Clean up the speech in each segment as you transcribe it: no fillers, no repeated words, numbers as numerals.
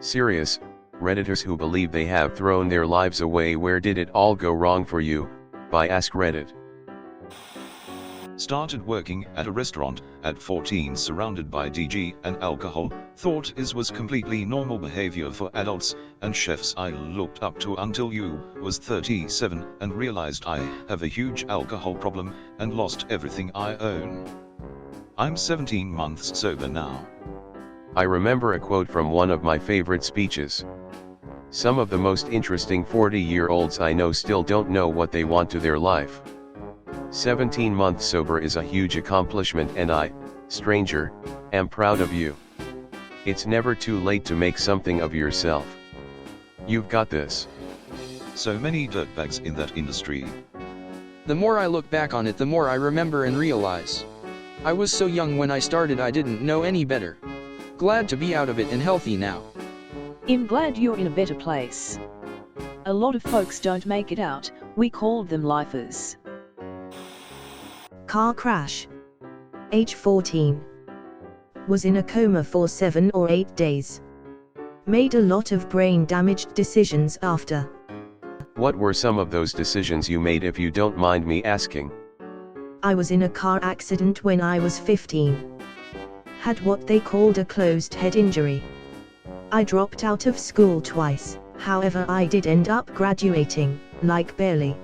Serious, Redditors who believe they have thrown their lives away. Where did it all go wrong for you? By Ask Reddit. Started working at a restaurant at 14, surrounded by DG and alcohol, thought it was completely normal behavior for adults and chefs I looked up to until you was 37 and realized I have a huge alcohol problem and lost everything I own. I'm 17 months sober now. I remember a quote from one of my favorite speeches. Some of the most interesting 40-year-olds I know still don't know what they want to their life. 17 months sober is a huge accomplishment, and I, stranger, am proud of you. It's never too late to make something of yourself. You've got this. So many dirtbags in that industry. The more I look back on it, the more I remember and realize. I was so young when I started, I didn't know any better. Glad to be out of it and healthy now. I'm glad you're in a better place. A lot of folks don't make it out, we called them lifers. Car crash. Age 14. Was in a coma for 7 or 8 days. Made a lot of brain-damaged decisions after. What were some of those decisions you made, if you don't mind me asking? I was in a car accident when I was 15. Had what they called a closed head injury. I dropped out of school twice, however I did end up graduating, like barely.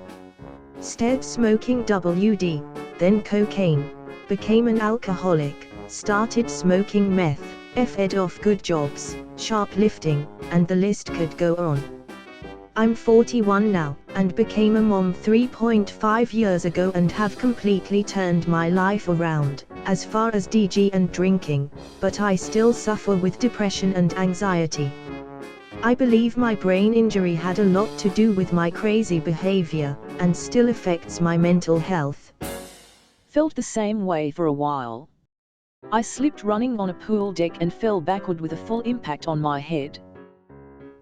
Started smoking WD, then cocaine, became an alcoholic, started smoking meth, fed off good jobs, shoplifting, and the list could go on. I'm 41 now, and became a mom 3.5 years ago and have completely turned my life around, as far as DG and drinking, but I still suffer with depression and anxiety. I believe my brain injury had a lot to do with my crazy behavior, and still affects my mental health. Felt the same way for a while. I slipped running on a pool deck and fell backward with a full impact on my head.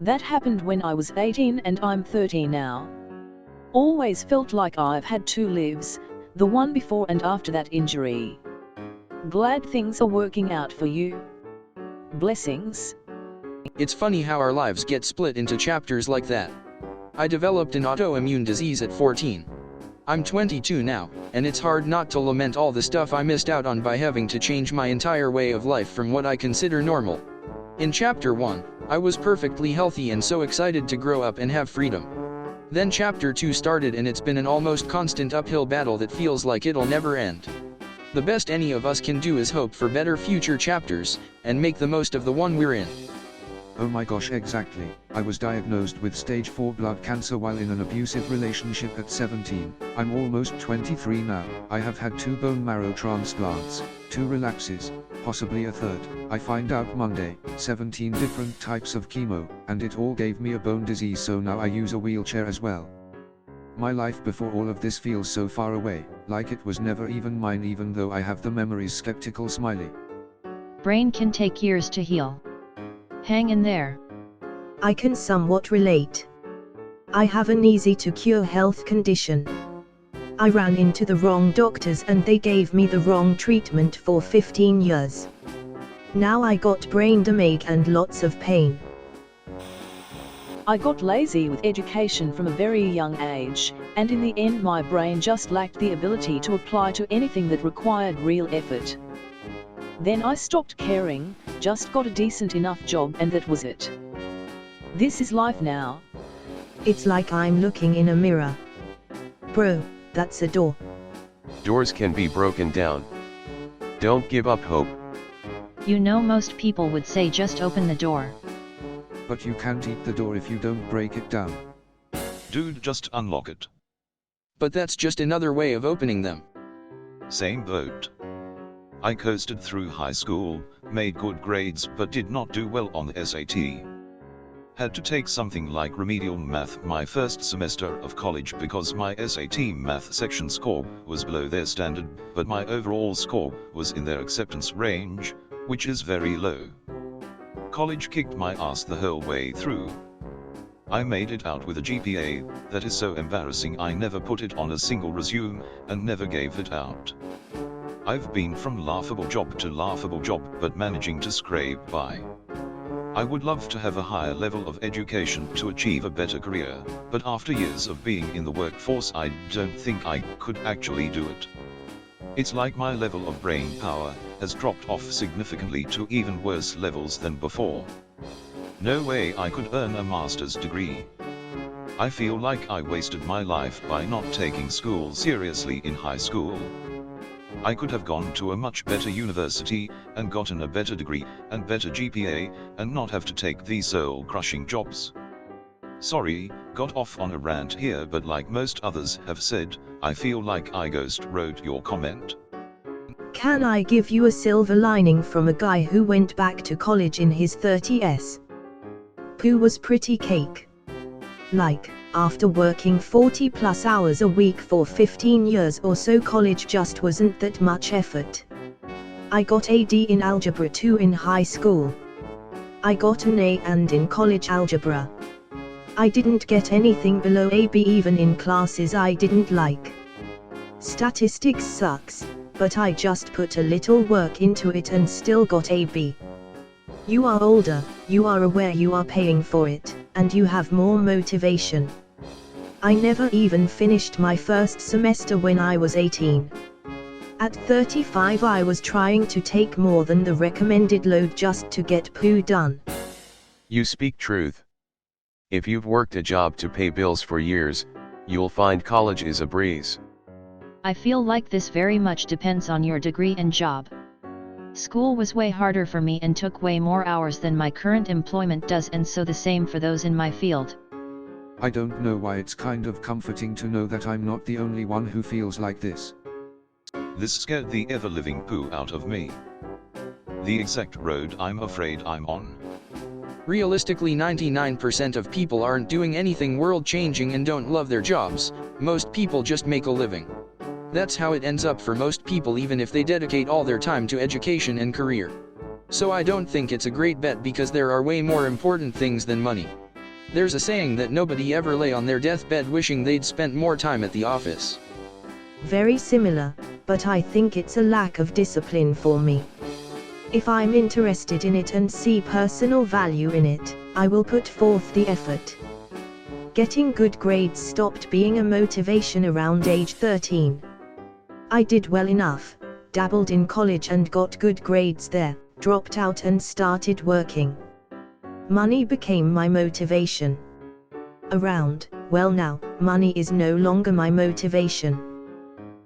That happened when I was 18 and I'm 30 now. Always felt like I've had two lives, the one before and after that injury. Glad things are working out for you. Blessings. It's funny how our lives get split into chapters like that. I developed an autoimmune disease at 14. I'm 22 now, and it's hard not to lament all the stuff I missed out on by having to change my entire way of life from what I consider normal. In chapter 1, I was perfectly healthy and so excited to grow up and have freedom. Then chapter 2 started, and it's been an almost constant uphill battle that feels like it'll never end. The best any of us can do is hope for better future chapters, and make the most of the one we're in. Oh my gosh, exactly. I was diagnosed with stage 4 blood cancer while in an abusive relationship at 17. I'm almost 23 now. I have had 2 bone marrow transplants, 2 relapses, possibly a third. I find out Monday, 17 different types of chemo, and it all gave me a bone disease, so now I use a wheelchair as well. My life before all of this feels so far away, like it was never even mine, even though I have the memories. Skeptical smiley. Brain can take years to heal. Hang in there. I can somewhat relate. I have an easy-to-cure health condition. I ran into the wrong doctors and they gave me the wrong treatment for 15 years. Now I got brain damage and lots of pain. I got lazy with education from a very young age, and in the end my brain just lacked the ability to apply to anything that required real effort. Then I stopped caring, just got a decent enough job, and that was it. This is life now. It's like I'm looking in a mirror. Bro, that's a door. Doors can be broken down. Don't give up hope. You know, most people would say just open the door. But you can't eat the door if you don't break it down. Dude, just unlock it. But that's just another way of opening them. Same boat. I coasted through high school, made good grades but did not do well on the SAT. Had to take something like remedial math my first semester of college because my SAT math section score was below their standard, but my overall score was in their acceptance range, which is very low. College kicked my ass the whole way through. I made it out with a GPA that is so embarrassing I never put it on a single resume and never gave it out. I've been from laughable job to laughable job but managing to scrape by. I would love to have a higher level of education to achieve a better career, but after years of being in the workforce I don't think I could actually do it. It's like my level of brain power has dropped off significantly to even worse levels than before. No way I could earn a master's degree. I feel like I wasted my life by not taking school seriously in high school. I could have gone to a much better university and gotten a better degree and better GPA and not have to take these soul-crushing jobs. Sorry, got off on a rant here, but like most others have said, I feel like I ghost wrote your comment. Can I give you a silver lining from a guy who went back to college in his 30s? Pooh was pretty cake. Like, after working 40 plus hours a week for 15 years or so, college just wasn't that much effort. I got a D in Algebra 2 in high school. I got an A and in college algebra. I didn't get anything below a B even in classes I didn't like. Statistics sucks, but I just put a little work into it and still got a B. You are older, you are aware you are paying for it, and you have more motivation. I never even finished my first semester when I was 18. At 35 I was trying to take more than the recommended load just to get Pooh done. You speak truth. If you've worked a job to pay bills for years, you'll find college is a breeze. I feel like this very much depends on your degree and job. School was way harder for me and took way more hours than my current employment does, and so the same for those in my field. I don't know why it's kind of comforting to know that I'm not the only one who feels like this. This scared the ever-living Pooh out of me. The exact road I'm afraid I'm on. Realistically, 99% of people aren't doing anything world-changing and don't love their jobs. Most people just make a living. That's how it ends up for most people, even if they dedicate all their time to education and career. So I don't think it's a great bet, because there are way more important things than money. There's a saying that nobody ever lay on their deathbed wishing they'd spent more time at the office. Very similar, but I think it's a lack of discipline for me. If I'm interested in it and see personal value in it, I will put forth the effort. Getting good grades stopped being a motivation around age 13. I did well enough, dabbled in college and got good grades there, dropped out and started working. Money became my motivation. Well now, money is no longer my motivation.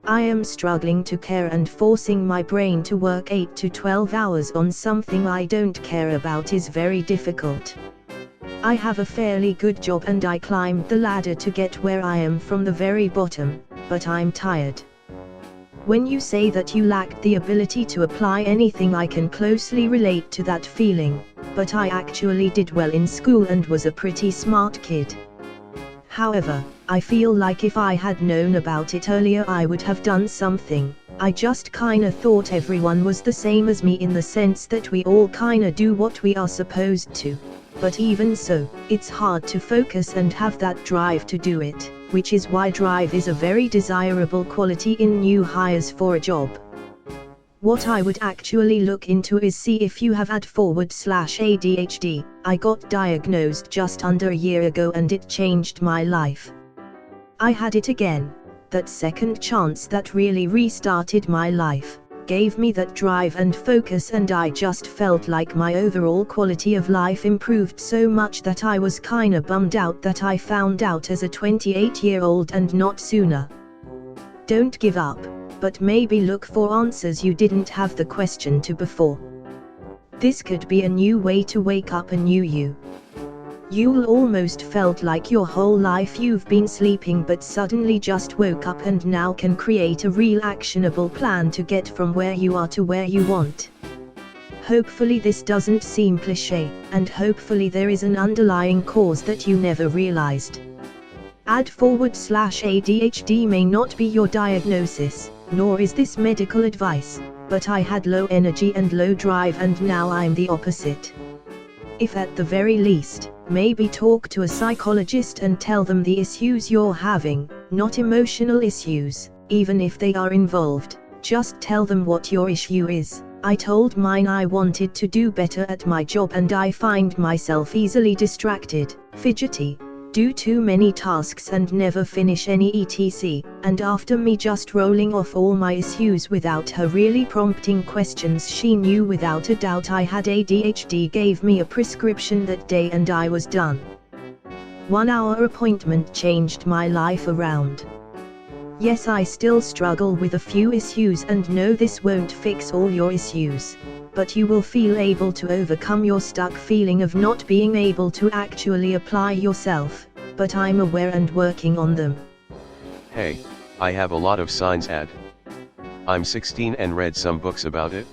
I am struggling to care, and forcing my brain to work 8 to 12 hours on something I don't care about is very difficult. I have a fairly good job and I climbed the ladder to get where I am from the very bottom, but I'm tired. When you say that you lacked the ability to apply anything, I can closely relate to that feeling, but I actually did well in school and was a pretty smart kid. However, I feel like if I had known about it earlier I would have done something. I just kinda thought everyone was the same as me, in the sense that we all kinda do what we are supposed to. But even so, it's hard to focus and have that drive to do it, which is why drive is a very desirable quality in new hires for a job. What I would actually look into is see if you have /ADHD. I got diagnosed just under a year ago and it changed my life. I had it again, that second chance that really restarted my life, gave me that drive and focus, and I just felt like my overall quality of life improved so much that I was kinda bummed out that I found out as a 28-year-old and not sooner. Don't give up, but maybe look for answers you didn't have the question to before. This could be a new way to wake up a new you. You'll almost felt like your whole life you've been sleeping but suddenly just woke up and now can create a real actionable plan to get from where you are to where you want. Hopefully this doesn't seem cliché, and hopefully there is an underlying cause that you never realized. /ADHD may not be your diagnosis, nor is this medical advice, but I had low energy and low drive and now I'm the opposite. If at the very least, maybe talk to a psychologist and tell them the issues you're having, not emotional issues, even if they are involved, just tell them what your issue is. I told mine I wanted to do better at my job, and I find myself easily distracted, fidgety, do too many tasks and never finish any etc. And after me just rolling off all my issues without her really prompting questions, she knew without a doubt I had ADHD, gave me a prescription that day, and I was done. 1 hour appointment changed my life around. Yes, I still struggle with a few issues and know this won't fix all your issues, but you will feel able to overcome your stuck feeling of not being able to actually apply yourself, but I'm aware and working on them. Hey, I have a lot of signs ad. I'm 16 and read some books about it.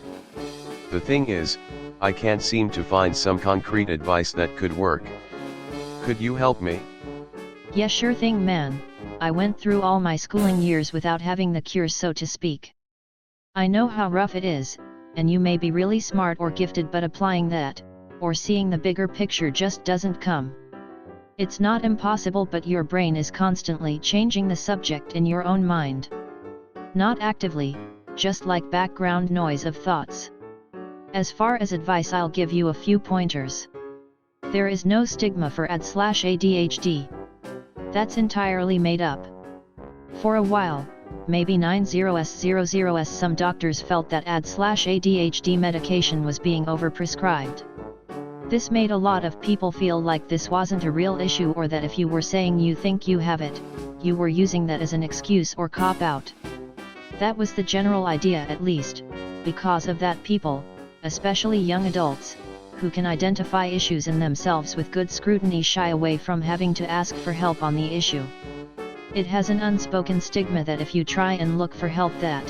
The thing is, I can't seem to find some concrete advice that could work. Could you help me? Yeah, sure thing, man. I went through all my schooling years without having the cure, so to speak. I know how rough it is, and you may be really smart or gifted, but applying that, or seeing the bigger picture, just doesn't come. It's not impossible, but your brain is constantly changing the subject in your own mind. Not actively, just like background noise of thoughts. As far as advice, I'll give you a few pointers. There is no stigma for AD/ADHD. That's entirely made up. For a while, maybe 90s, some doctors felt that AD/ADHD medication was being overprescribed. This made a lot of people feel like this wasn't a real issue, or that if you were saying you think you have it, you were using that as an excuse or cop-out. That was the general idea, at least. Because of that, people, especially young adults, who can identify issues in themselves with good scrutiny, shy away from having to ask for help on the issue. It has an unspoken stigma that if you try and look for help, that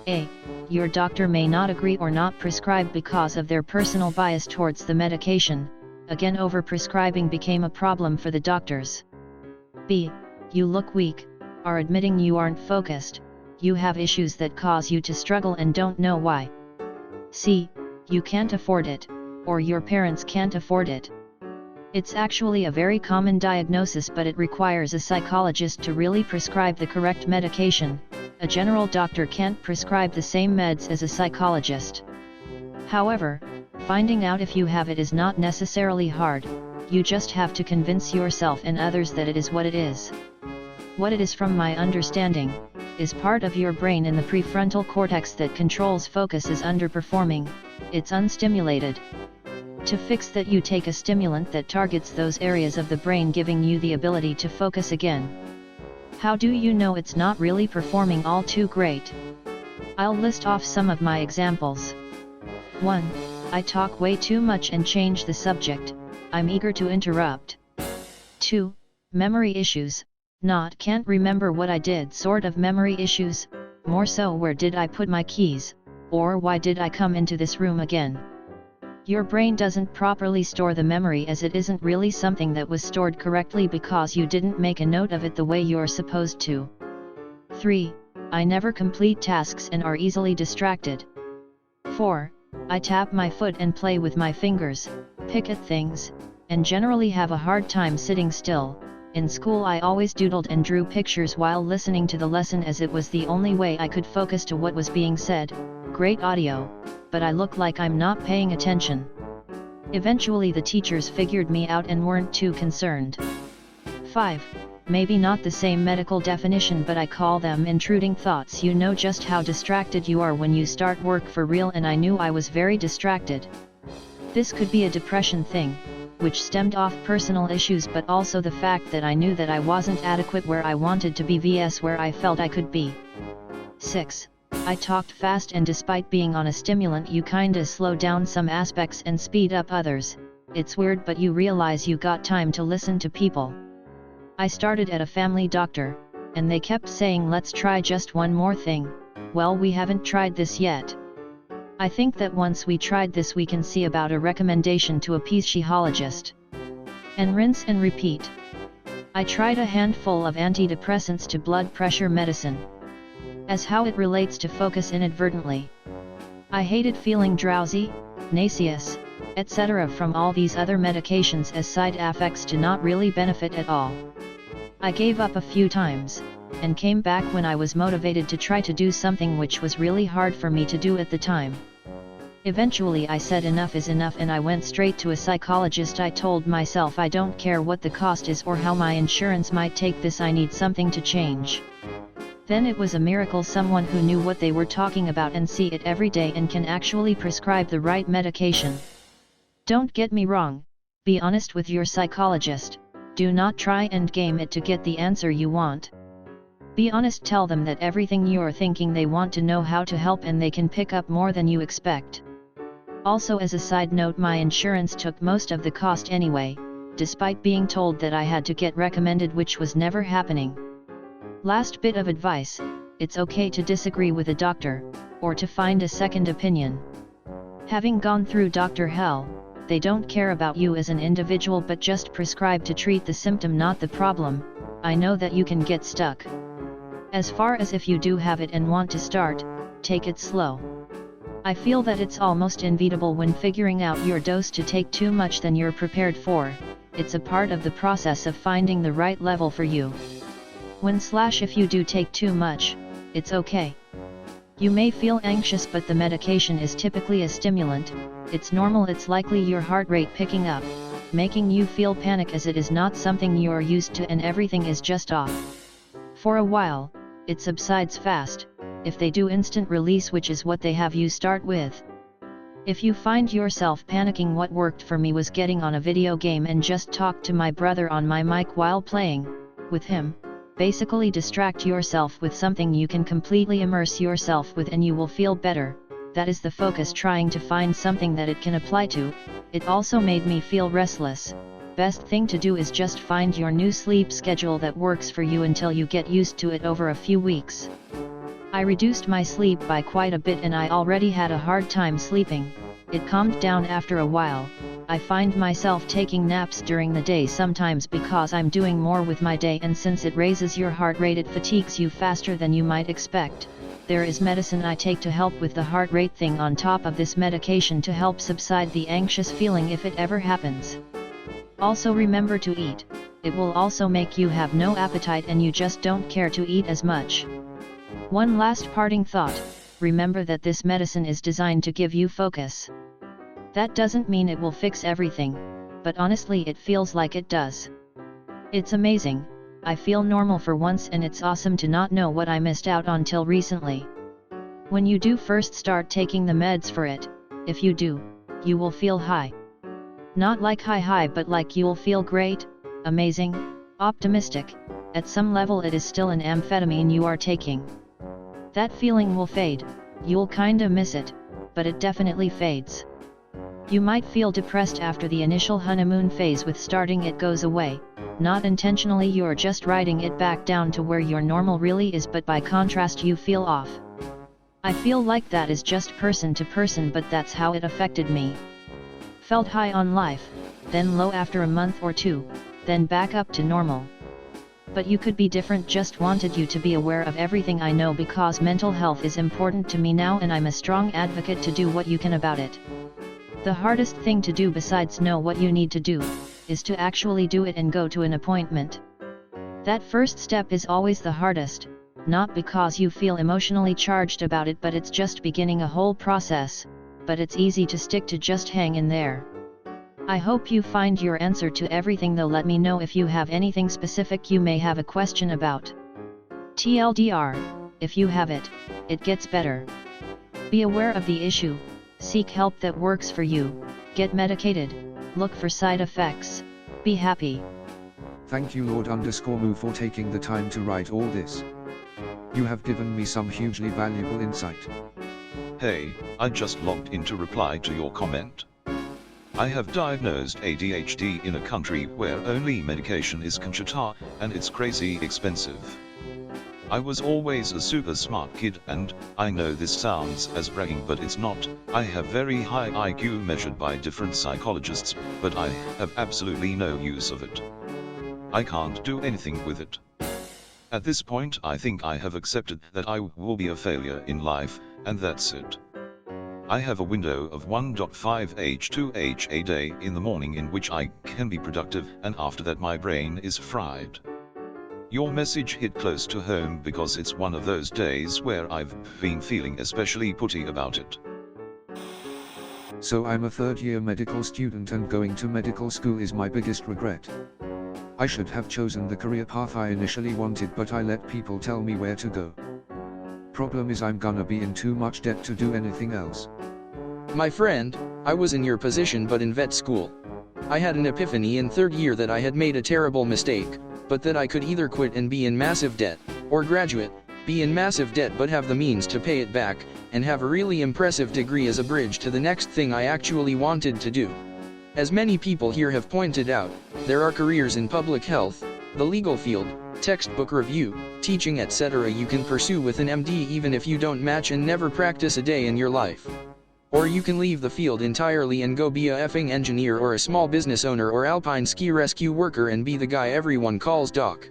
A. Your doctor may not agree or not prescribe because of their personal bias towards the medication. Again, overprescribing became a problem for the doctors. B. You look weak, are admitting you aren't focused, you have issues that cause you to struggle and don't know why. C. You can't afford it, or your parents can't afford it. It's actually a very common diagnosis, but it requires a psychologist to really prescribe the correct medication. A general doctor can't prescribe the same meds as a psychologist. However, finding out if you have it is not necessarily hard. You just have to convince yourself and others that it is what it is. What it is, from my understanding, is part of your brain in the prefrontal cortex that controls focus is underperforming, it's unstimulated. To fix that, you take a stimulant that targets those areas of the brain, giving you the ability to focus again. How do you know it's not really performing all too great? I'll list off some of my examples. 1. I talk way too much and change the subject, I'm eager to interrupt. 2. Memory issues, not can't remember what I did sort of memory issues, more so where did I put my keys, or why did I come into this room again? Your brain doesn't properly store the memory, as it isn't really something that was stored correctly because you didn't make a note of it the way you're supposed to. 3. I never complete tasks and are easily distracted. 4. I tap my foot and play with my fingers, pick at things, and generally have a hard time sitting still. In school I always doodled and drew pictures while listening to the lesson, as it was the only way I could focus to what was being said. Great audio, but I look like I'm not paying attention. Eventually the teachers figured me out and weren't too concerned. 5. Maybe not the same medical definition, but I call them intruding thoughts. You know just how distracted you are when you start work for real, and I knew I was very distracted. This could be a depression thing, which stemmed off personal issues, but also the fact that I knew that I wasn't adequate where I wanted to be vs where I felt I could be. 6. I talked fast, and despite being on a stimulant you kinda slow down some aspects and speed up others. It's weird, but you realize you got time to listen to people. I started at a family doctor, and they kept saying let's try just one more thing. Well, we haven't tried this yet. I think that once we tried this we can see about a recommendation to a psychologist. And rinse and repeat. I tried a handful of antidepressants to blood pressure medicine. As how it relates to focus inadvertently. I hated feeling drowsy, nauseous, etc. from all these other medications as side effects to not really benefit at all. I gave up a few times, and came back when I was motivated to try to do something which was really hard for me to do at the time. Eventually I said enough is enough and I went straight to a psychologist. I told myself I don't care what the cost is or how my insurance might take this, I need something to change. Then it was a miracle, someone who knew what they were talking about and see it every day and can actually prescribe the right medication. Don't get me wrong, be honest with your psychologist, do not try and game it to get the answer you want. Be honest, tell them that everything you're thinking they want to know how to help and they can pick up more than you expect. Also, as a side note, my insurance took most of the cost anyway, despite being told that I had to get recommended, which was never happening. Last bit of advice, it's okay to disagree with a doctor, or to find a second opinion. Having gone through doctor hell, they don't care about you as an individual but just prescribe to treat the symptom, not the problem. I know that you can get stuck. As far as if you do have it and want to start, take it slow. I feel that it's almost inevitable when figuring out your dose to take too much than you're prepared for. It's a part of the process of finding the right level for you. If you do take too much, it's okay. You may feel anxious, but the medication is typically a stimulant. It's normal, it's likely your heart rate picking up, making you feel panic as it is not something you're used to and everything is just off. For a while, it subsides fast, if they do instant release, which is what they have you start with. If you find yourself panicking, what worked for me was getting on a video game and just talk to my brother on my mic while playing with him. Basically distract yourself with something you can completely immerse yourself with and you will feel better. That is the focus, trying to find something that it can apply to. It also made me feel restless. Best thing to do is just find your new sleep schedule that works for you until you get used to it over a few weeks. I reduced my sleep by quite a bit and I already had a hard time sleeping. It calmed down after a while. I find myself taking naps during the day sometimes because I'm doing more with my day, and since it raises your heart rate, it fatigues you faster than you might expect. There is medicine I take to help with the heart rate thing on top of this medication to help subside the anxious feeling if it ever happens. Also remember to eat. It will also make you have no appetite and you just don't care to eat as much. One last parting thought, remember that this medicine is designed to give you focus. That doesn't mean it will fix everything, but honestly it feels like it does. It's amazing, I feel normal for once, and it's awesome to not know what I missed out on till recently. When you do first start taking the meds for it, if you do, you will feel high. Not like high but like you'll feel great, amazing, optimistic. At some level it is still an amphetamine you are taking. That feeling will fade, you'll kinda miss it, but it definitely fades. You might feel depressed after the initial honeymoon phase. With starting it goes away, not intentionally, you're just riding it back down to where your normal really is, but by contrast you feel off. I feel like that is just person to person, but that's how it affected me. Felt high on life, then low after a month or two, then back up to normal. But you could be different, just wanted you to be aware of everything I know, because mental health is important to me now and I'm a strong advocate to do what you can about it. The hardest thing to do besides know what you need to do, is to actually do it and go to an appointment. That first step is always the hardest, not because you feel emotionally charged about it, but it's just beginning a whole process, but it's easy to stick to, just hang in there. I hope you find your answer to everything, though let me know if you have anything specific you may have a question about. TLDR, if you have it, it gets better. Be aware of the issue. Seek help that works for you, get medicated, look for side effects, be happy. Thank you Lord_Moo for taking the time to write all this. You have given me some hugely valuable insight. Hey, I just logged in to reply to your comment. I have diagnosed ADHD in a country where only medication is conchita, and it's crazy expensive. I was always a super smart kid, and I know this sounds as bragging but it's not. I have very high IQ measured by different psychologists, but I have absolutely no use of it. I can't do anything with it. At this point I think I have accepted that I will be a failure in life, and that's it. I have a window of 1.5h to h a day in the morning in which I can be productive, and after that my brain is fried. Your message hit close to home because it's one of those days where I've been feeling especially putty about it. So I'm a third-year medical student and going to medical school is my biggest regret. I should have chosen the career path I initially wanted, but I let people tell me where to go. Problem is I'm gonna be in too much debt to do anything else. My friend, I was in your position but in vet school. I had an epiphany in third year that I had made a terrible mistake, but that I could either quit and be in massive debt, or graduate, be in massive debt but have the means to pay it back, and have a really impressive degree as a bridge to the next thing I actually wanted to do. As many people here have pointed out, there are careers in public health, the legal field, textbook review, teaching etc. you can pursue with an MD even if you don't match and never practice a day in your life. Or you can leave the field entirely and go be a effing engineer or a small business owner or alpine ski rescue worker and be the guy everyone calls doc.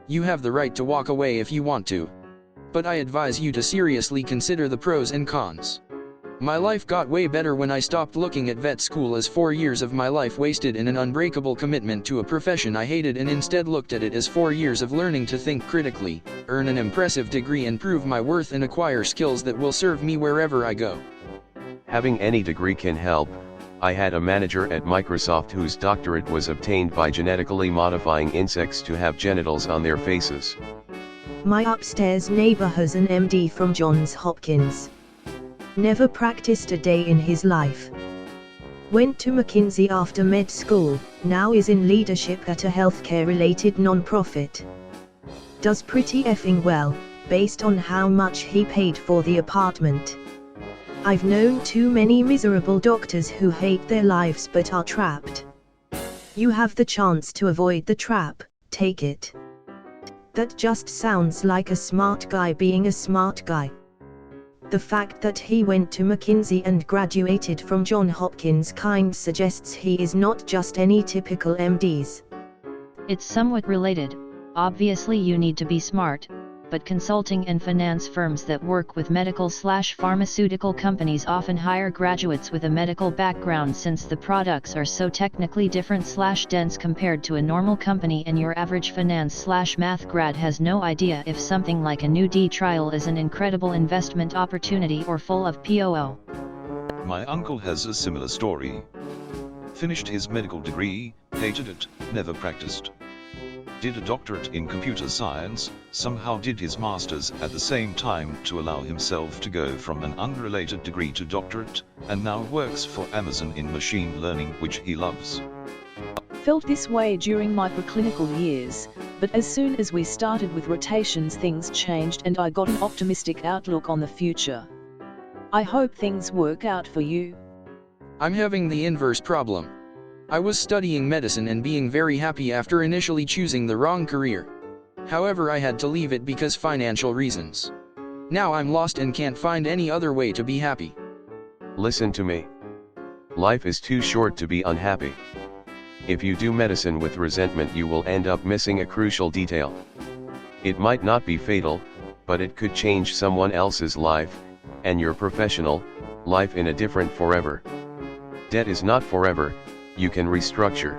You have the right to walk away if you want to. But I advise you to seriously consider the pros and cons. My life got way better when I stopped looking at vet school as 4 years of my life wasted in an unbreakable commitment to a profession I hated and instead looked at it as 4 years of learning to think critically, earn an impressive degree and prove my worth and acquire skills that will serve me wherever I go. Having any degree can help. I had a manager at Microsoft whose doctorate was obtained by genetically modifying insects to have genitals on their faces. My upstairs neighbor has an MD from Johns Hopkins. Never practiced a day in his life. Went to McKinsey after med school, now is in leadership at a healthcare-related non-profit. Does pretty effing well, based on how much he paid for the apartment. I've known too many miserable doctors who hate their lives but are trapped. You have the chance to avoid the trap, take it. That just sounds like a smart guy being a smart guy. The fact that he went to McKinsey and graduated from Johns Hopkins kind suggests he is not just any typical MDs. It's somewhat related. Obviously you need to be smart, but consulting and finance firms that work with medical/pharmaceutical companies often hire graduates with a medical background since the products are so technically different/dense compared to a normal company, and your average finance/math grad has no idea if something like a new D trial is an incredible investment opportunity or full of POO. My uncle has a similar story. Finished his medical degree, hated it, never practiced. Did a doctorate in computer science, somehow did his master's at the same time to allow himself to go from an unrelated degree to doctorate, and now works for Amazon in machine learning, which he loves. Felt this way during my preclinical years, but as soon as we started with rotations things changed and I got an optimistic outlook on the future. I hope things work out for you. I'm having the inverse problem. I was studying medicine and being very happy after initially choosing the wrong career. However, I had to leave it because financial reasons. Now I'm lost and can't find any other way to be happy. Listen to me. Life is too short to be unhappy. If you do medicine with resentment, you will end up missing a crucial detail. It might not be fatal, but it could change someone else's life, and your professional life in a different forever. Debt is not forever. You can restructure.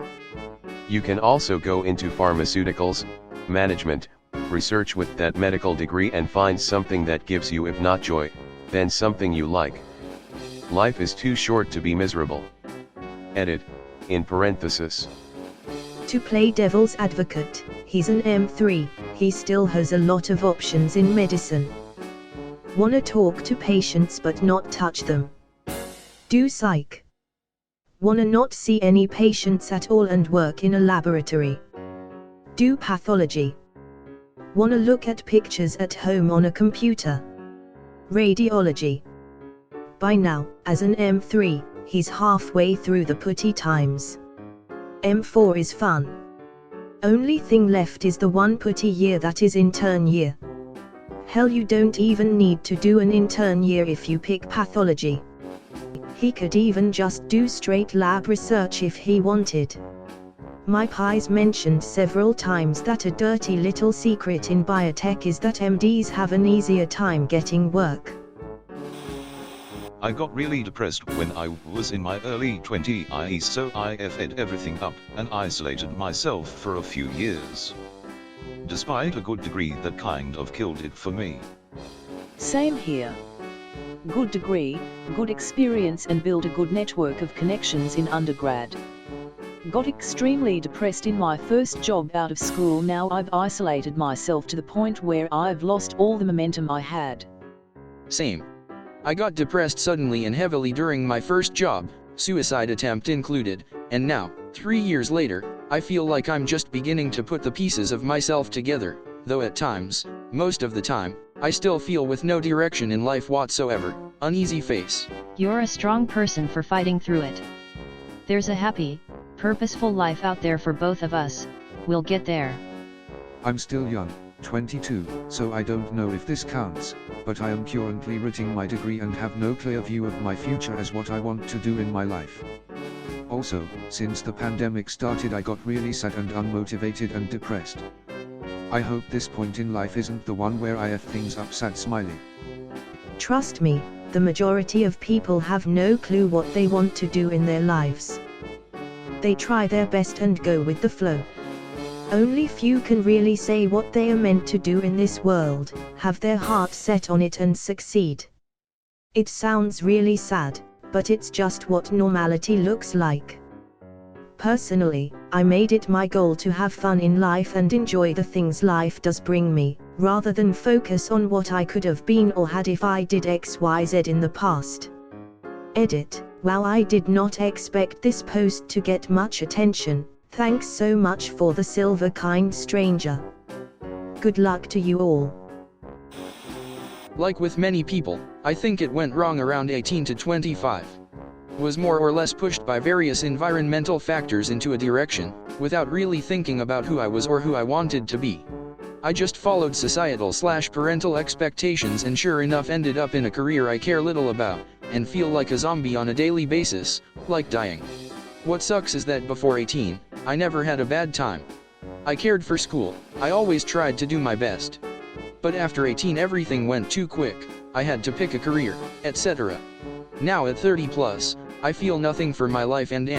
You can also go into pharmaceuticals, management, research with that medical degree and find something that gives you, if not joy, then something you like. Life is too short to be miserable. Edit, in parenthesis. To play devil's advocate, he's an M3, he still has a lot of options in medicine. Wanna talk to patients but not touch them. Do psych. Wanna not see any patients at all and work in a laboratory. Do pathology. Wanna look at pictures at home on a computer. Radiology. By now, as an M3, he's halfway through the putty times. M4 is fun. Only thing left is the one putty year, that is intern year. Hell, you don't even need to do an intern year if you pick pathology. He could even just do straight lab research if he wanted. My Pies mentioned several times that a dirty little secret in biotech is that MDs have an easier time getting work. I got really depressed when I was in my early 20s, so I fed everything up and isolated myself for a few years. Despite a good degree, that kind of killed it for me. Same here. Good degree, good experience and build a good network of connections in undergrad. Got extremely depressed in my first job out of school. Now I've isolated myself to the point where I've lost all the momentum I had. Same. I got depressed suddenly and heavily during my first job, suicide attempt included, and now, 3 years later, I feel like I'm just beginning to put the pieces of myself together, though at times, most of the time, I still feel with no direction in life whatsoever, uneasy face. You're a strong person for fighting through it. There's a happy, purposeful life out there for both of us. We'll get there. I'm still young, 22, so I don't know if this counts, but I am currently writing my degree and have no clear view of my future as what I want to do in my life. Also, since the pandemic started I got really sad and unmotivated and depressed. I hope this point in life isn't the one where I have things up sad smiley. Trust me, the majority of people have no clue what they want to do in their lives. They try their best and go with the flow. Only few can really say what they are meant to do in this world, have their heart set on it and succeed. It sounds really sad, but it's just what normality looks like. Personally, I made it my goal to have fun in life and enjoy the things life does bring me, rather than focus on what I could have been or had if I did XYZ in the past. Edit. Wow, I did not expect this post to get much attention. Thanks so much for the silver, kind stranger. Good luck to you all. Like with many people, I think it went wrong around 18 to 25. Was more or less pushed by various environmental factors into a direction, without really thinking about who I was or who I wanted to be. I just followed societal/parental expectations and sure enough ended up in a career I care little about, and feel like a zombie on a daily basis, like dying. What sucks is that before 18, I never had a bad time. I cared for school, I always tried to do my best. But after 18 everything went too quick, I had to pick a career, etc. Now at 30 plus, I feel nothing for my life and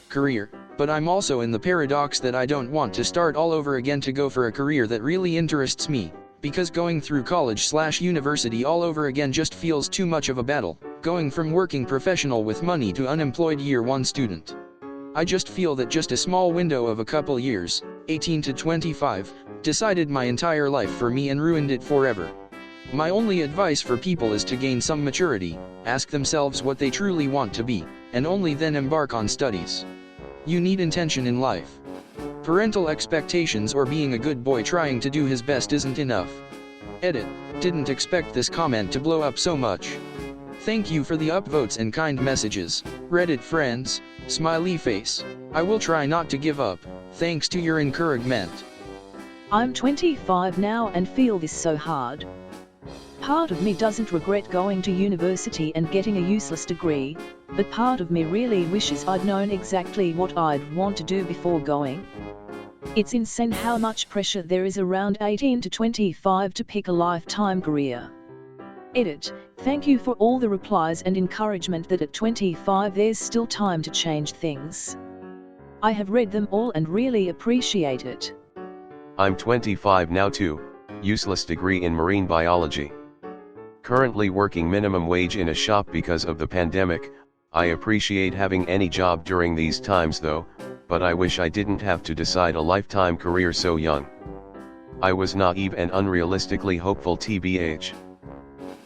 career, but I'm also in the paradox that I don't want to start all over again to go for a career that really interests me, because going through college/university all over again just feels too much of a battle, going from working professional with money to unemployed year 1 student. I just feel that just a small window of a couple years, 18 to 25, decided my entire life for me and ruined it forever. My only advice for people is to gain some maturity, ask themselves what they truly want to be, and only then embark on studies. You need intention in life. Parental expectations or being a good boy trying to do his best isn't enough. Edit. Didn't expect this comment to blow up so much. Thank you for the upvotes and kind messages, Reddit friends, smiley face. I will try not to give up, thanks to your encouragement. I'm 25 now and feel this so hard. Part of me doesn't regret going to university and getting a useless degree, but part of me really wishes I'd known exactly what I'd want to do before going. It's insane how much pressure there is around 18 to 25 to pick a lifetime career. Edit. Thank you for all the replies and encouragement that at 25 there's still time to change things. I have read them all and really appreciate it. I'm 25 now too, useless degree in marine biology. Currently working minimum wage in a shop because of the pandemic. I appreciate having any job during these times though, but I wish I didn't have to decide a lifetime career so young. I was naive and unrealistically hopeful tbh.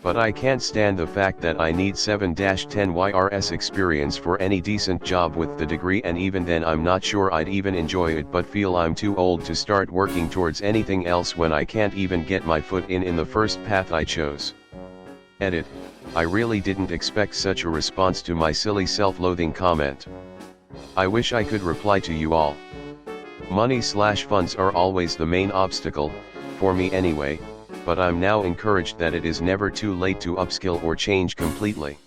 But I can't stand the fact that I need 7-10 YRS experience for any decent job with the degree, and even then I'm not sure I'd even enjoy it, but feel I'm too old to start working towards anything else when I can't even get my foot in the first path I chose. Edit. I really didn't expect such a response to my silly self-loathing comment. I wish I could reply to you all. Money/funds are always the main obstacle, for me anyway, but I'm now encouraged that it is never too late to upskill or change completely.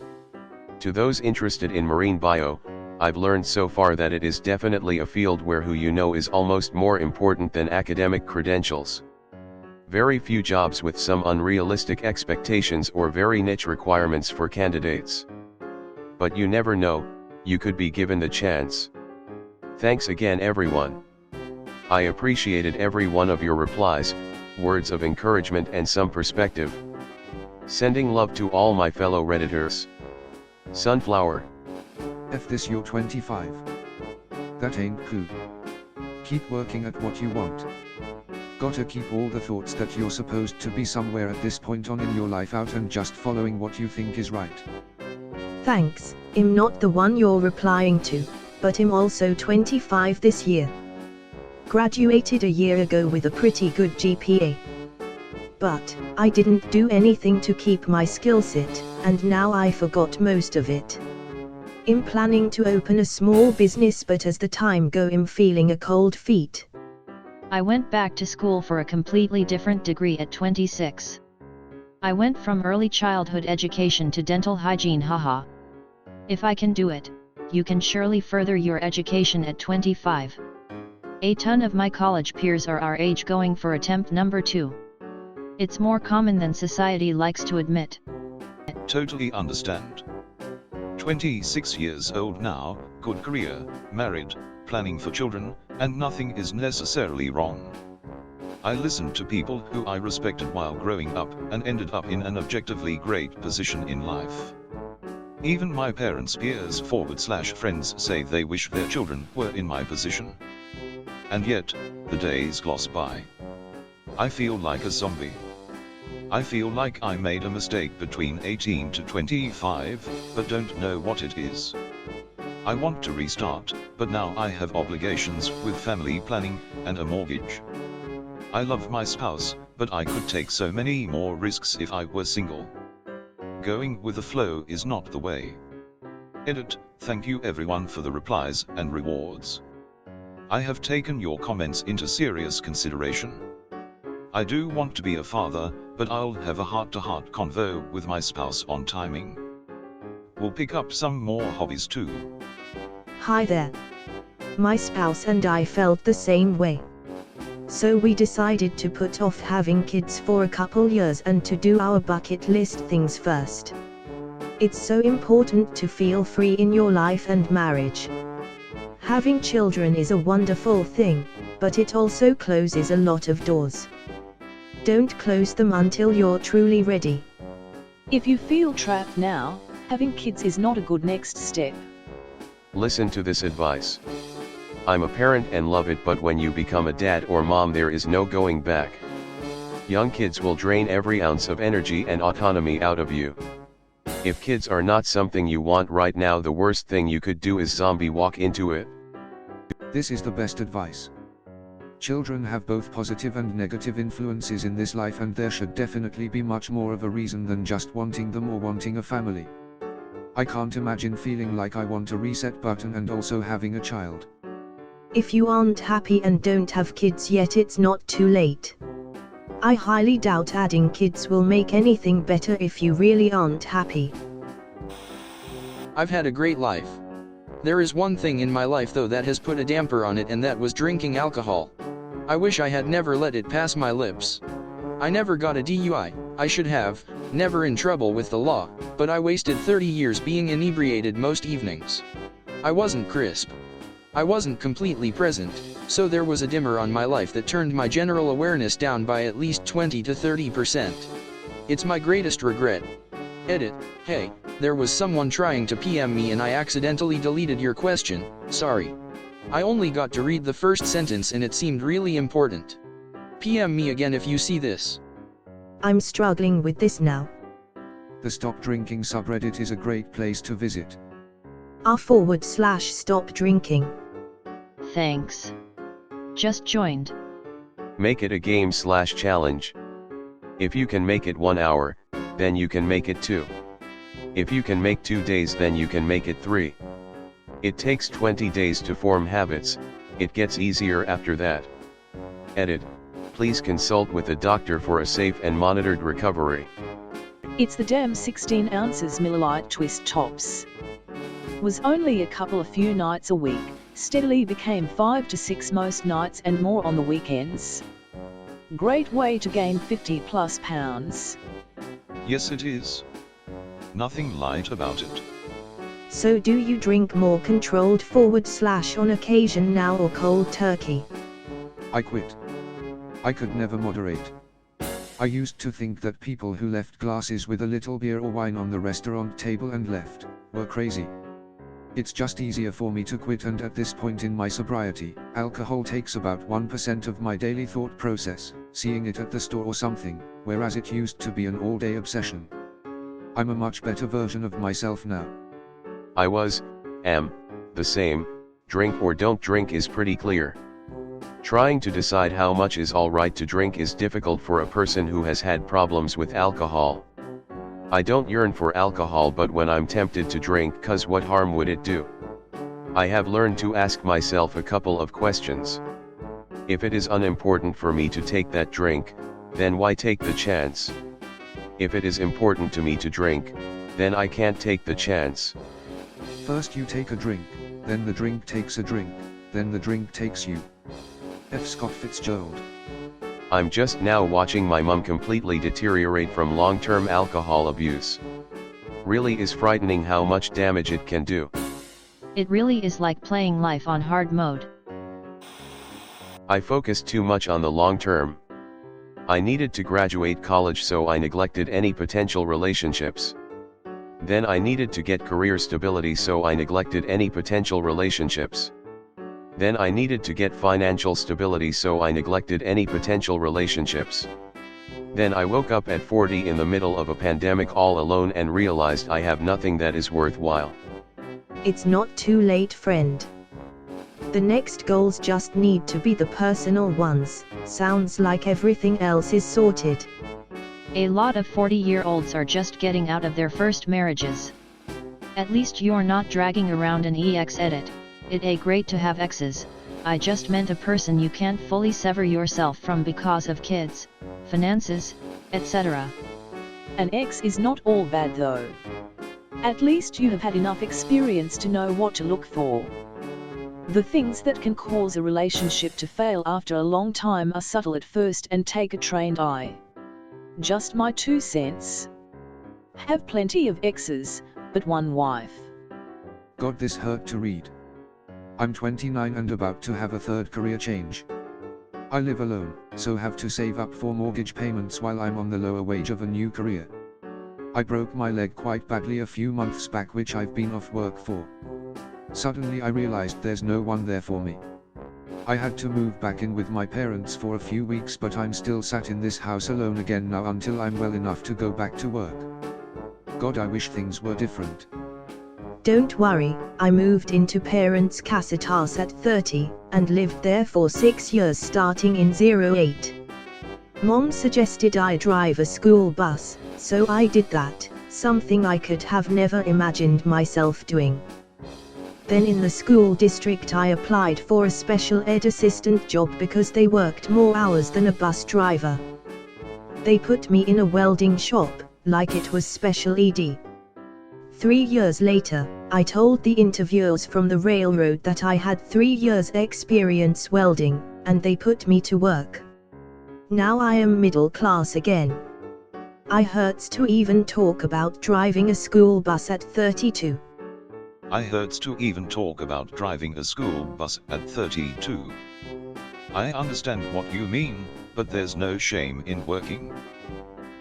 To those interested in marine bio, I've learned so far that it is definitely a field where who you know is almost more important than academic credentials. Very few jobs with some unrealistic expectations or very niche requirements for candidates. But you never know, you could be given the chance. Thanks again everyone. I appreciated every one of your replies, words of encouragement and some perspective. Sending love to all my fellow Redditors. Sunflower. F this, you're 25. That ain't cool. Keep working at what you want. Gotta keep all the thoughts that you're supposed to be somewhere at this point on in your life out and just following what you think is right. Thanks, I'm not the one you're replying to, but I'm also 25 this year. Graduated a year ago with a pretty good GPA. But I didn't do anything to keep my skill set, and now I forgot most of it. I'm planning to open a small business, but as the time go I'm feeling a cold feet. I went back to school for a completely different degree at 26. I went from early childhood education to dental hygiene, haha. If I can do it, you can surely further your education at 25. A ton of my college peers are our age going for attempt number 2. It's more common than society likes to admit. Totally understand. 26 years old now, good career, married, planning for children, and nothing is necessarily wrong. I listened to people who I respected while growing up and ended up in an objectively great position in life. Even my parents' peers / friends say they wish their children were in my position. And yet, the days gloss by. I feel like a zombie. I feel like I made a mistake between 18 to 25, but don't know what it is. I want to restart, but now I have obligations with family planning and a mortgage. I love my spouse, but I could take so many more risks if I were single. Going with the flow is not the way. Edit, thank you everyone for the replies and rewards. I have taken your comments into serious consideration. I do want to be a father, but I'll have a heart-to-heart convo with my spouse on timing. We'll pick up some more hobbies too. Hi there. My spouse and I felt the same way. So we decided to put off having kids for a couple years and to do our bucket list things first. It's so important to feel free in your life and marriage. Having children is a wonderful thing, but it also closes a lot of doors. Don't close them until you're truly ready. If you feel trapped now, having kids is not a good next step. Listen to this advice. I'm a parent and love it, but when you become a dad or mom there is no going back. Young kids will drain every ounce of energy and autonomy out of you. If kids are not something you want right now, the worst thing you could do is zombie walk into it. This is the best advice. Children have both positive and negative influences in this life, and there should definitely be much more of a reason than just wanting them or wanting a family. I can't imagine feeling like I want a reset button and also having a child. If you aren't happy and don't have kids yet, it's not too late. I highly doubt adding kids will make anything better if you really aren't happy. I've had a great life. There is one thing in my life though that has put a damper on it, and that was drinking alcohol. I wish I had never let it pass my lips. I never got a DUI, I should have, never in trouble with the law, but I wasted 30 years being inebriated most evenings. I wasn't crisp. I wasn't completely present, so there was a dimmer on my life that turned my general awareness down by at least 20 to 30%. It's my greatest regret. Edit, hey, there was someone trying to PM me and I accidentally deleted your question, sorry. I only got to read the first sentence and it seemed really important. PM me again if you see this. I'm struggling with this now. The Stop Drinking subreddit is a great place to visit. r/stop drinking. Thanks. Just joined. Make it a game/challenge. If you can make it 1 hour, then you can make it 2. If you can make 2 days, then you can make it 3. It takes 20 days to form habits, it gets easier after that. Edit, please consult with a doctor for a safe and monitored recovery. It's the damn 16 ounces millilite twist tops. Was only a couple of few nights a week, steadily became 5 to 6 most nights and more on the weekends. Great way to gain 50 plus pounds. Yes, it is. Nothing light about it. So do you drink more controlled / on occasion now or cold turkey? I quit. I could never moderate. I used to think that people who left glasses with a little beer or wine on the restaurant table and left, were crazy. It's just easier for me to quit, and at this point in my sobriety, alcohol takes about 1% of my daily thought process, seeing it at the store or something, whereas it used to be an all-day obsession. I'm a much better version of myself now. I am, the same. Drink or don't drink is pretty clear. Trying to decide how much is alright to drink is difficult for a person who has had problems with alcohol. I don't yearn for alcohol, but when I'm tempted to drink, 'cause what harm would it do? I have learned to ask myself a couple of questions. If it is unimportant for me to take that drink, then why take the chance? If it is important to me to drink, then I can't take the chance. First you take a drink, then the drink takes a drink, then the drink takes you. F. Scott Fitzgerald. I'm just now watching my mum completely deteriorate from long-term alcohol abuse. Really is frightening how much damage it can do. It really is like playing life on hard mode. I focused too much on the long term. I needed to graduate college, so I neglected any potential relationships. Then I needed to get career stability, so I neglected any potential relationships. Then I needed to get financial stability, so I neglected any potential relationships. Then I woke up at 40 in the middle of a pandemic all alone and realized I have nothing that is worthwhile. It's not too late, friend. The next goals just need to be the personal ones. Sounds like everything else is sorted. A lot of 40-year-olds are just getting out of their first marriages. At least you're not dragging around an ex edit. It's great to have exes. I just meant a person you can't fully sever yourself from because of kids, finances, etc. An ex is not all bad though. At least you have had enough experience to know what to look for. The things that can cause a relationship to fail after a long time are subtle at first and take a trained eye. Just my 2 cents. Have plenty of exes, but one wife. God, this hurt to read. I'm 29 and about to have a third career change. I live alone, so have to save up for mortgage payments while I'm on the lower wage of a new career. I broke my leg quite badly a few months back, which I've been off work for. Suddenly I realized there's no one there for me. I had to move back in with my parents for a few weeks, but I'm still sat in this house alone again now until I'm well enough to go back to work. God, I wish things were different. Don't worry, I moved into parents' casset house at 30, and lived there for 6 years starting in 08. Mom suggested I drive a school bus, so I did that, something I could have never imagined myself doing. Then in the school district I applied for a special ed assistant job because they worked more hours than a bus driver. They put me in a welding shop, like it was special ed. 3 years later, I told the interviewers from the railroad that I had 3 years experience welding, and they put me to work. Now I am middle class again. I hurts to even talk about driving a school bus at 32. I hurts to even talk about driving a school bus at 32. I understand what you mean, but there's no shame in working.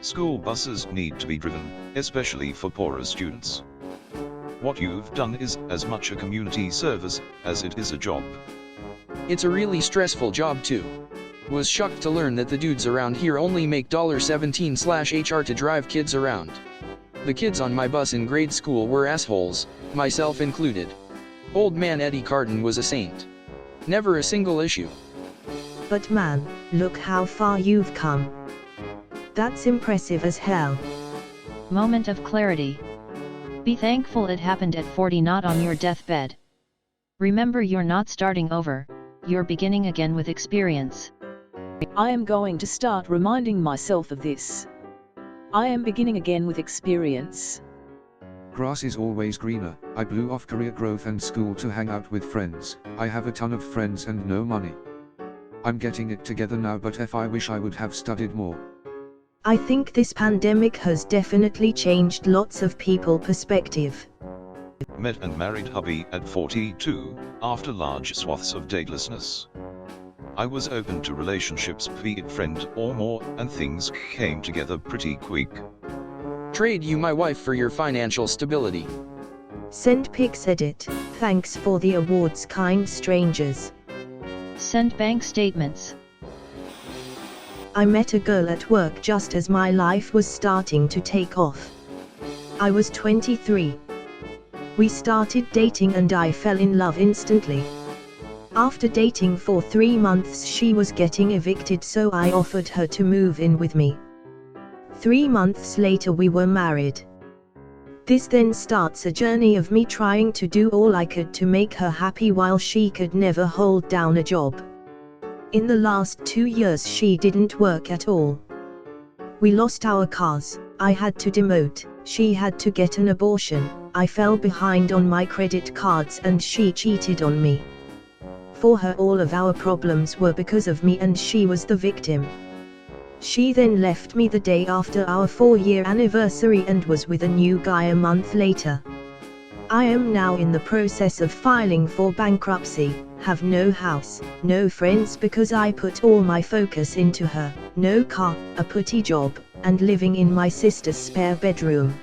School buses need to be driven, especially for poorer students. What you've done is as much a community service as it is a job. It's a really stressful job too. Was shocked to learn that the dudes around here only make $17/HR to drive kids around. The kids on my bus in grade school were assholes, myself included. Old man Eddie Carden was a saint. Never a single issue. But man, look how far you've come. That's impressive as hell. Moment of clarity. Be thankful it happened at 40, not on your deathbed. Remember, you're not starting over, you're beginning again with experience. I am going to start reminding myself of this. I am beginning again with experience. Grass is always greener. I blew off career growth and school to hang out with friends. I have a ton of friends and no money. I'm getting it together now, but if I wish I would have studied more. I think this pandemic has definitely changed lots of people's perspective. Met and married hubby at 42, after large swaths of datelessness. I was open to relationships, be it friend or more, and things came together pretty quick. Trade you my wife for your financial stability. Send pics edit. Thanks for the awards, kind strangers. Send bank statements. I met a girl at work just as my life was starting to take off. I was 23. We started dating and I fell in love instantly. After dating for 3 months, she was getting evicted, so I offered her to move in with me. 3 months later we were married. This then starts a journey of me trying to do all I could to make her happy while she could never hold down a job. In the last 2 years she didn't work at all. We lost our cars, I had to demote, she had to get an abortion, I fell behind on my credit cards and she cheated on me. For her all of our problems were because of me and she was the victim. She then left me the day after our 4-year anniversary and was with a new guy a month later. I am now in the process of filing for bankruptcy, have no house, no friends because I put all my focus into her, no car, a putty job, and living in my sister's spare bedroom.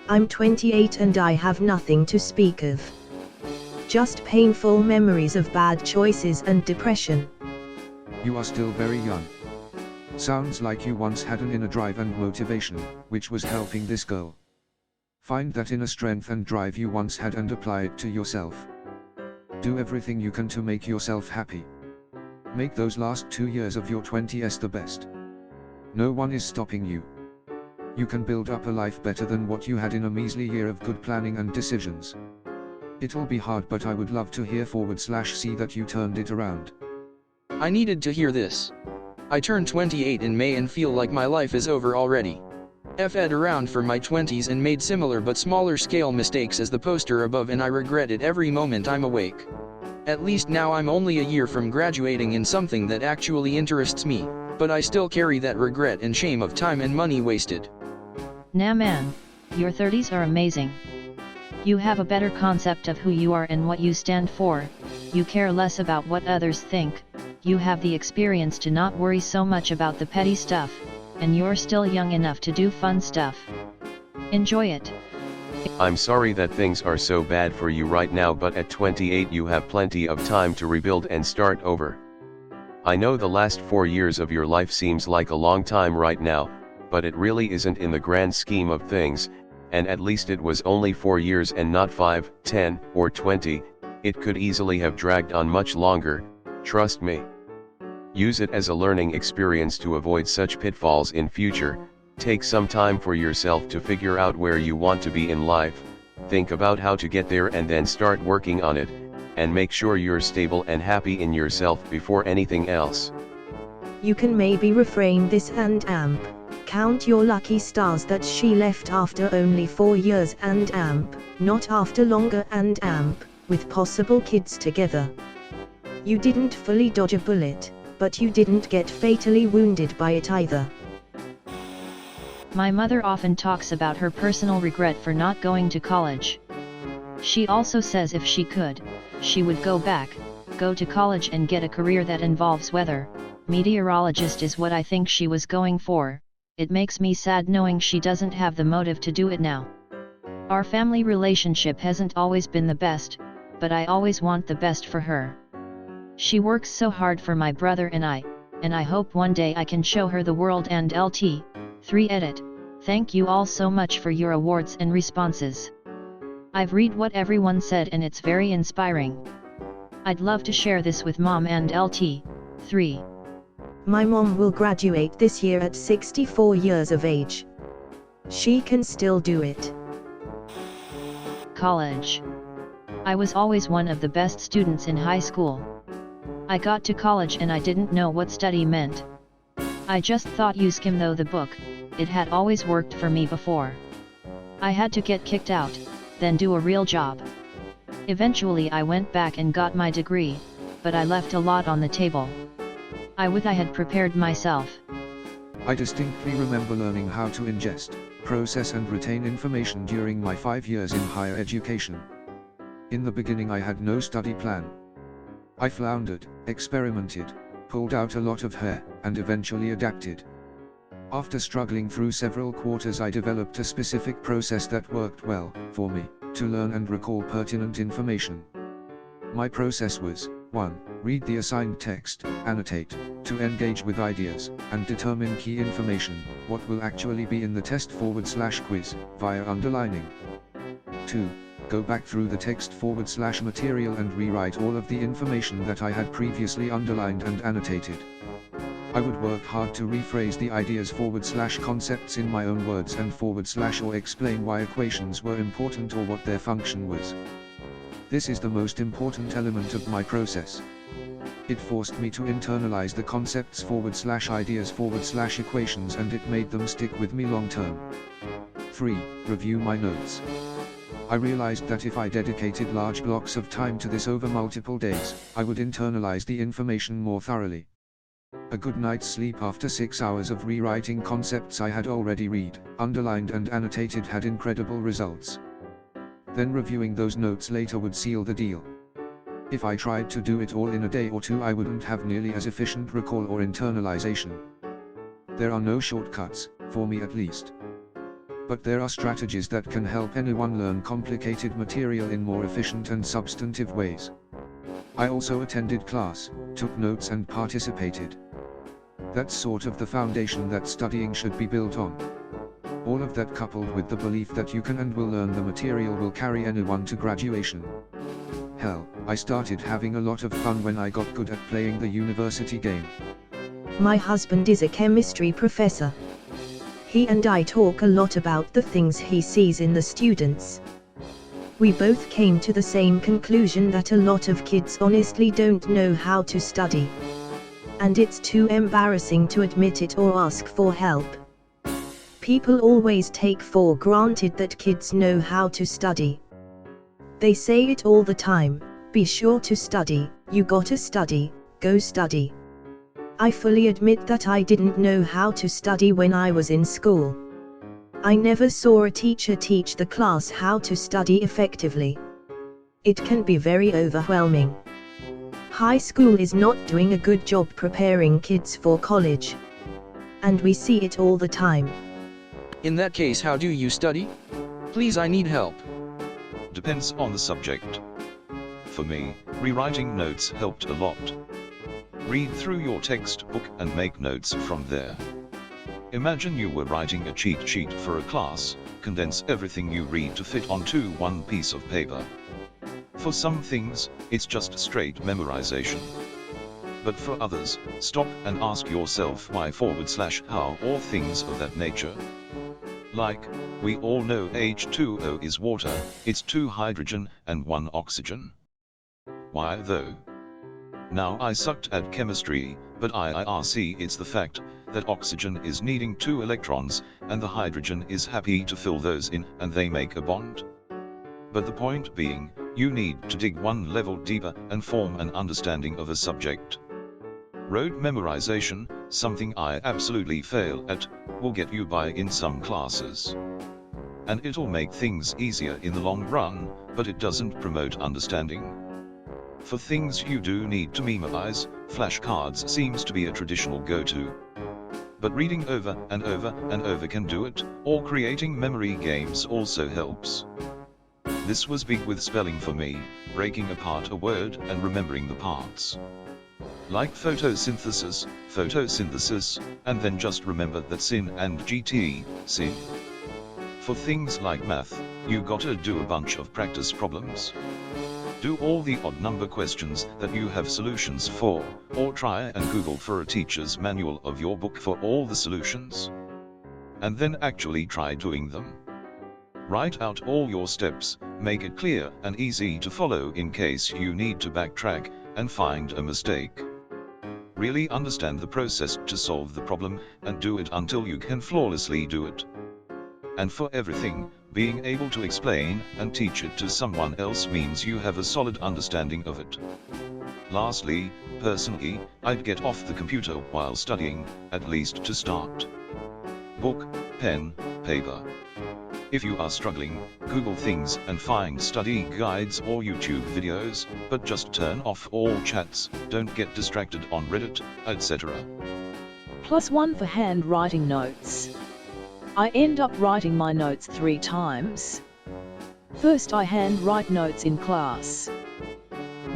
I'm 28 and I have nothing to speak of. Just painful memories of bad choices and depression. You are still very young. Sounds like you once had an inner drive and motivation, which was helping this girl. Find that inner strength and drive you once had and apply it to yourself. Do everything you can to make yourself happy. Make those last 2 years of your 20s the best. No one is stopping you. You can build up a life better than what you had in a measly year of good planning and decisions. It'll be hard, but I would love to hear /see that you turned it around. I needed to hear this. I turned 28 in May and feel like my life is over already. I'd around for my 20s and made similar but smaller scale mistakes as the poster above, and I regret it every moment I'm awake. At least now I'm only a year from graduating in something that actually interests me, but I still carry that regret and shame of time and money wasted. Nah man, your 30s are amazing. You have a better concept of who you are and what you stand for, you care less about what others think, you have the experience to not worry so much about the petty stuff, and you're still young enough to do fun stuff. Enjoy it. I'm sorry that things are so bad for you right now, but at 28 you have plenty of time to rebuild and start over. I know the last 4 years of your life seems like a long time right now, but it really isn't in the grand scheme of things. And at least it was only 4 years and not 5, 10, or 20, it could easily have dragged on much longer, trust me. Use it as a learning experience to avoid such pitfalls in future. Take some time for yourself to figure out where you want to be in life, think about how to get there and then start working on it, and make sure you're stable and happy in yourself before anything else. You can maybe reframe this and amp. Count your lucky stars that she left after only 4 years and amp, not after longer and amp, with possible kids together. You didn't fully dodge a bullet, but you didn't get fatally wounded by it either. My mother often talks about her personal regret for not going to college. She also says if she could, she would go back, go to college and get a career that involves weather. Meteorologist is what I think she was going for. It makes me sad knowing she doesn't have the motive to do it now. Our family relationship hasn't always been the best, but I always want the best for her. She works so hard for my brother and I hope one day I can show her the world. And LT3 edit. Thank you all so much for your awards and responses. I've read what everyone said and it's very inspiring. I'd love to share this with Mom and LT3. My mom will graduate this year at 64 years of age. She can still do it. College. I was always one of the best students in high school. I got to college and I didn't know what study meant. I just thought you skim though the book, it had always worked for me before. I had to get kicked out, then do a real job. Eventually I went back and got my degree, but I left a lot on the table. I had prepared myself. I distinctly remember learning how to ingest, process and retain information during my 5 years in higher education. In the beginning I had no study plan. I floundered, experimented, pulled out a lot of hair, and eventually adapted. After struggling through several quarters, I developed a specific process that worked well for me to learn and recall pertinent information. My process was: 1. Read the assigned text, annotate, 2. Engage with ideas, and determine key information, what will actually be in the test/quiz, via underlining. 2. Go back through the text/material and rewrite all of the information that I had previously underlined and annotated. I would work hard to rephrase the ideas/concepts in my own words and or explain why equations were important or what their function was. This is the most important element of my process. It forced me to internalize the concepts/ideas/equations, and it made them stick with me long term. 3. Review my notes. I realized that if I dedicated large blocks of time to this over multiple days, I would internalize the information more thoroughly. A good night's sleep after 6 hours of rewriting concepts I had already read, underlined and annotated had incredible results. Then reviewing those notes later would seal the deal. If I tried to do it all in a day or two, I wouldn't have nearly as efficient recall or internalization. There are no shortcuts, for me at least. But there are strategies that can help anyone learn complicated material in more efficient and substantive ways. I also attended class, took notes and participated. That's sort of the foundation that studying should be built on. All of that coupled with the belief that you can and will learn the material will carry anyone to graduation. Hell, I started having a lot of fun when I got good at playing the university game. My husband is a chemistry professor. He and I talk a lot about the things he sees in the students. We both came to the same conclusion that a lot of kids honestly don't know how to study. And it's too embarrassing to admit it or ask for help. People always take for granted that kids know how to study. They say it all the time: be sure to study, you gotta study, go study. I fully admit that I didn't know how to study when I was in school. I never saw a teacher teach the class how to study effectively. It can be very overwhelming. High school is not doing a good job preparing kids for college. And we see it all the time. In that case, how do you study? Please, I need help. Depends on the subject. For me, rewriting notes helped a lot. Read through your textbook and make notes from there. Imagine you were writing a cheat sheet for a class, condense everything you read to fit onto one piece of paper. For some things, it's just straight memorization. But for others, stop and ask yourself why/how or things of that nature. Like, we all know H2O is water, it's 2 hydrogen and 1 oxygen. Why though? Now I sucked at chemistry, but IRC it's the fact that oxygen is needing 2 electrons, and the hydrogen is happy to fill those in, and they make a bond. But the point being, you need to dig one level deeper and form an understanding of a subject. Rote memorization, something I absolutely fail at, will get you by in some classes. And it'll make things easier in the long run, but it doesn't promote understanding. For things you do need to memorize, flashcards seems to be a traditional go-to. But reading over and over and over can do it, or creating memory games also helps. This was big with spelling for me, breaking apart a word and remembering the parts. Like photosynthesis, and then just remember that sin and GT, sin. For things like math, you gotta do a bunch of practice problems. Do all the odd number questions that you have solutions for, or try and Google for a teacher's manual of your book for all the solutions. And then actually try doing them. Write out all your steps, make it clear and easy to follow in case you need to backtrack and find a mistake. Really understand the process to solve the problem, and do it until you can flawlessly do it. And for everything, being able to explain and teach it to someone else means you have a solid understanding of it. Lastly, personally, I'd get off the computer while studying, at least to start. Book, pen, paper. If you are struggling, Google things and find study guides or YouTube videos, but just turn off all chats, don't get distracted on Reddit, etc. +1 for handwriting notes. I end up writing my notes 3 times. First I handwrite notes in class.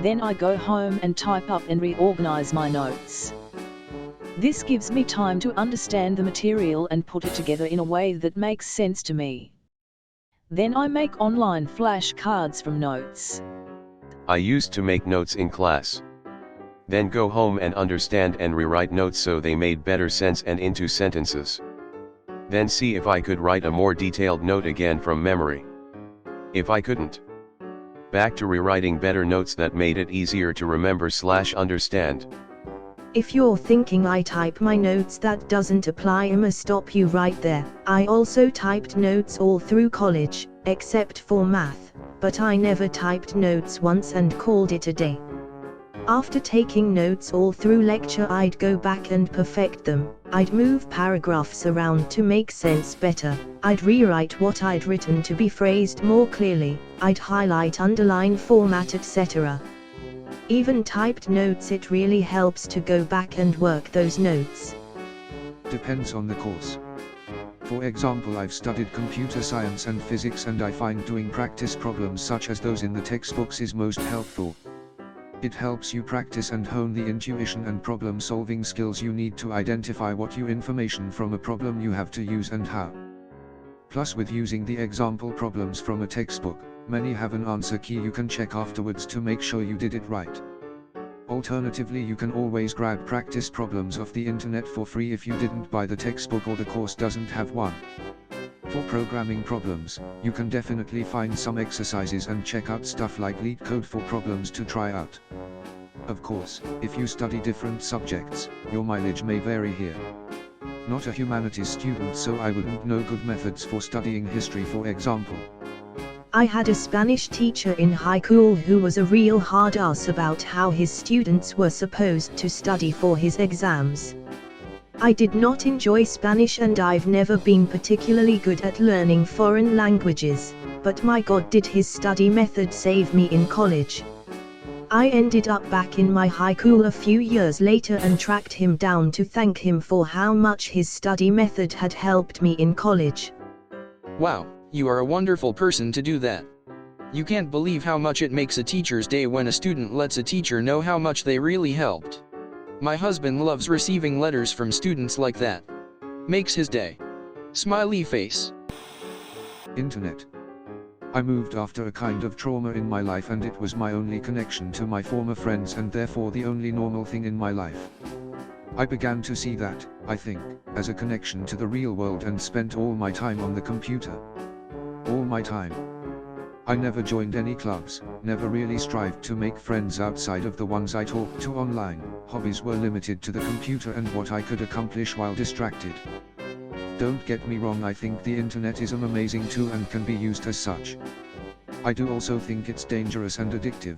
Then I go home and type up and reorganize my notes. This gives me time to understand the material and put it together in a way that makes sense to me. Then I make online flashcards from notes. I used to make notes in class. Then go home and understand and rewrite notes so they made better sense and into sentences. Then see if I could write a more detailed note again from memory. If I couldn't, back to rewriting better notes that made it easier to remember/understand. If you're thinking I type my notes, that doesn't apply. I'ma stop you right there. I also typed notes all through college, except for math, but I never typed notes once and called it a day. After taking notes all through lecture, I'd go back and perfect them. I'd move paragraphs around to make sense better. I'd rewrite what I'd written to be phrased more clearly. I'd highlight, underline, format, etc. Even typed notes, it really helps to go back and work those notes. Depends on the course. For example, I've studied computer science and physics, and I find doing practice problems such as those in the textbooks is most helpful. It helps you practice and hone the intuition and problem-solving skills you need to identify what information from a problem you have to use and how. Plus, with using the example problems from a textbook, many have an answer key you can check afterwards to make sure you did it right. Alternatively, you can always grab practice problems off the internet for free if you didn't buy the textbook or the course doesn't have one. For programming problems, you can definitely find some exercises and check out stuff like LeetCode for problems to try out. Of course, if you study different subjects, your mileage may vary here. Not a humanities student, so I wouldn't know good methods for studying history, for example. I had a Spanish teacher in high school who was a real hard ass about how his students were supposed to study for his exams. I did not enjoy Spanish, and I've never been particularly good at learning foreign languages, but my God, did his study method save me in college. I ended up back in my high school a few years later and tracked him down to thank him for how much his study method had helped me in college. Wow, you are a wonderful person to do that. You can't believe how much it makes a teacher's day when a student lets a teacher know how much they really helped. My husband loves receiving letters from students like that. Makes his day. Smiley face. Internet. I moved after a kind of trauma in my life, and it was my only connection to my former friends and therefore the only normal thing in my life. I began to see that, I think, as a connection to the real world, and spent all my time on the computer. All my time. I never joined any clubs, never really strived to make friends outside of the ones I talked to online. Hobbies were limited to the computer and what I could accomplish while distracted. Don't get me wrong, I think the internet is an amazing tool and can be used as such. I do also think it's dangerous and addictive.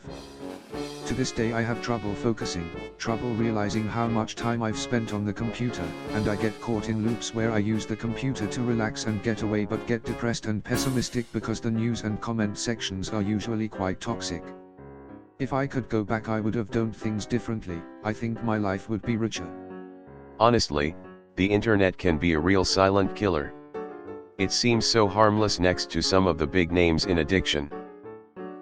To this day I have trouble focusing, trouble realizing how much time I've spent on the computer, and I get caught in loops where I use the computer to relax and get away, but get depressed and pessimistic because the news and comment sections are usually quite toxic. If I could go back, I would have done things differently. I think my life would be richer. Honestly, the internet can be a real silent killer. It seems so harmless next to some of the big names in addiction.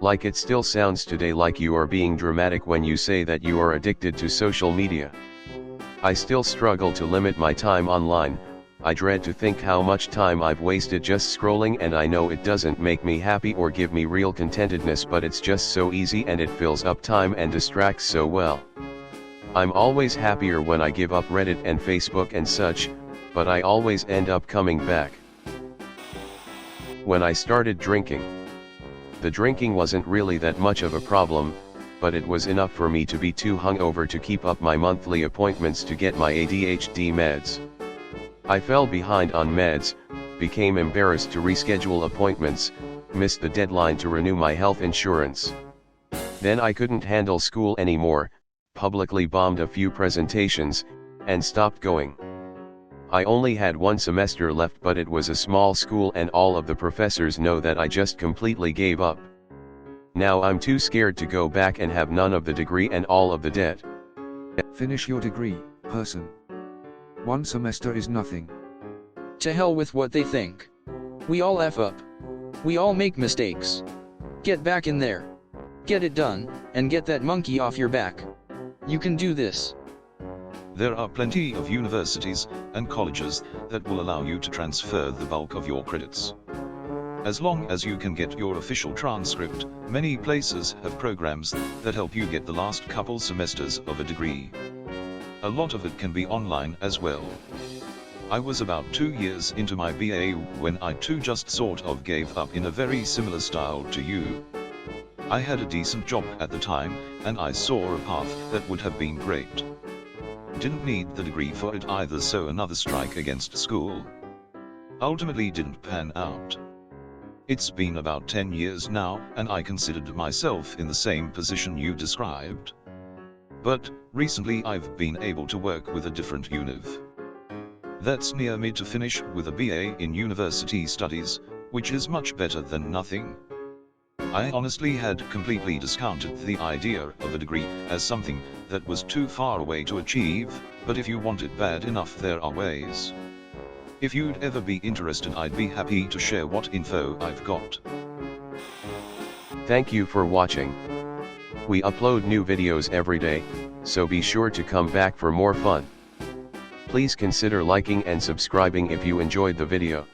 Like, it still sounds today like you are being dramatic when you say that you are addicted to social media. I still struggle to limit my time online. I dread to think how much time I've wasted just scrolling, and I know it doesn't make me happy or give me real contentedness, but it's just so easy and it fills up time and distracts so well. I'm always happier when I give up Reddit and Facebook and such, but I always end up coming back. When I started drinking, the drinking wasn't really that much of a problem, but it was enough for me to be too hungover to keep up my monthly appointments to get my ADHD meds. I fell behind on meds, became embarrassed to reschedule appointments, missed the deadline to renew my health insurance. Then I couldn't handle school anymore, publicly bombed a few presentations, and stopped going. I only had one semester left, but it was a small school and all of the professors know that I just completely gave up. Now I'm too scared to go back and have none of the degree and all of the debt. Finish your degree, person. One semester is nothing. To hell with what they think. We all F up. We all make mistakes. Get back in there. Get it done, and get that monkey off your back. You can do this. There are plenty of universities and colleges that will allow you to transfer the bulk of your credits. As long as you can get your official transcript, many places have programs that help you get the last couple semesters of a degree. A lot of it can be online as well. I was about 2 years into my BA when I too just sort of gave up in a very similar style to you. I had a decent job at the time, and I saw a path that would have been great. Didn't need the degree for it either, so another strike against school. Ultimately didn't pan out. It's been about 10 years now, and I considered myself in the same position you described. But recently I've been able to work with a different univ. That's near me to finish with a BA in university studies, which is much better than nothing. I honestly had completely discounted the idea of a degree as something that was too far away to achieve, but if you want it bad enough, there are ways. If you'd ever be interested, I'd be happy to share what info I've got. Thank you for watching. We upload new videos every day, so be sure to come back for more fun. Please consider liking and subscribing if you enjoyed the video.